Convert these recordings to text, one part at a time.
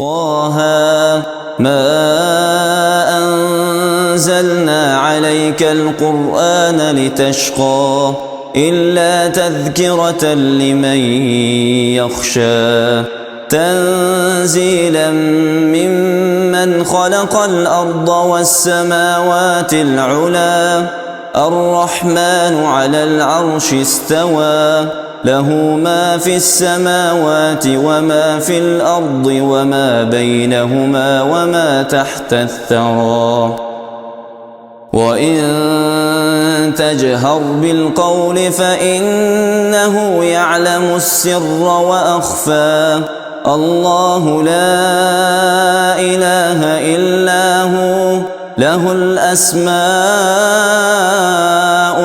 طه ما أنزلنا عليك القرآن لتشقى إلا تذكرة لمن يخشى تنزيلا ممن خلق الأرض والسماوات العلى الرحمن على العرش استوى له ما في السماوات وما في الأرض وما بينهما وما تحت الثرى وإن تجهر بالقول فإنه يعلم السر وأخفى الله لا إله إلا هو له الأسماء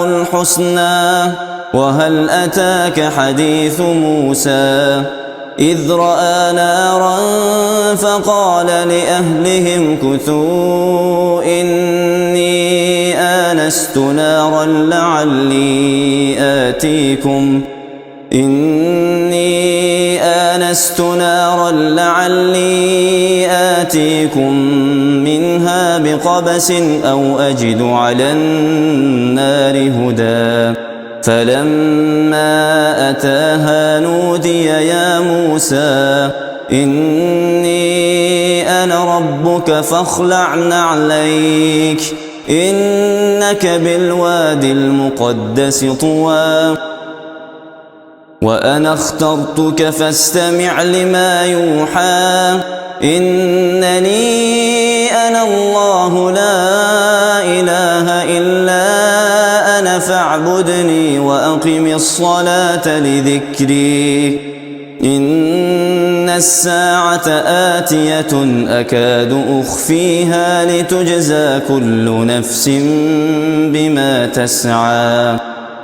الحسنى وهل أتاك حديث موسى إذ رأى نارا فقال لأهلهم كثوا إني آنست نارا لعلي آتيكم منها بقبس أو أجد على النار هدى فلما أتاها نودي يا موسى إني أنا ربك فاخلع نعليك إنك بالوادي المقدس طوى وأنا اخترتك فاستمع لما يوحى إنني أنا الله لا إله إلا أنا فاعبدني وأقم الصلاة لذكري إن الساعة آتية أكاد أخفيها لتجزى كل نفس بما تسعى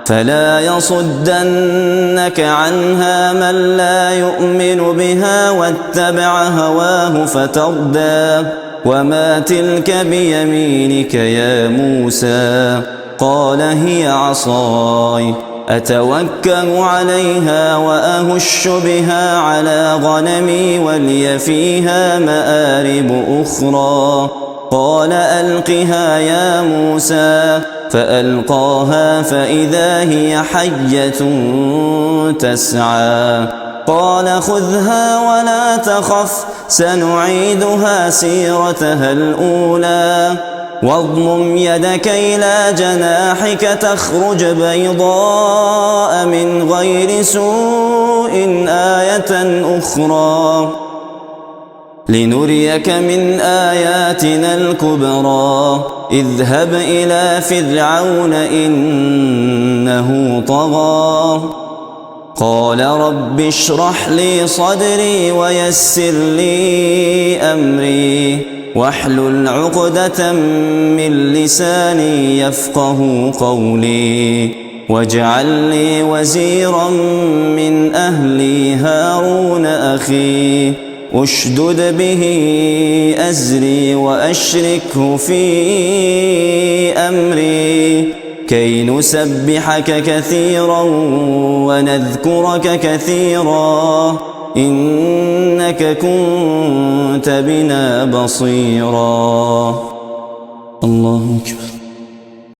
فلا يصدنك عنها من لا يؤمن بها واتبع هواه فتردى وما تلك بيمينك يا موسى قال هي عصاي أتوكل عليها وأهش بها على غنمي ولي فيها مآرب أخرى قال ألقها يا موسى فألقاها فإذا هي حية تسعى قال خذها ولا تخف سنعيدها سيرتها الأولى واضمم يدك إلى جناحك تخرج بيضاء من غير سوء آية أخرى لنريك من آياتنا الكبرى اذهب إلى فرعون إنه طغى قال رب اشرح لي صدري ويسر لي أمري واحلل عقدة من لساني يفقه قولي واجعل لي وزيرا من أهلي هارون أخي اشدد به أزري وأشركه في أمري كي نسبحك كثيرا ونذكرك كثيرا إنك كنت بنا بصيرا الله أكبر.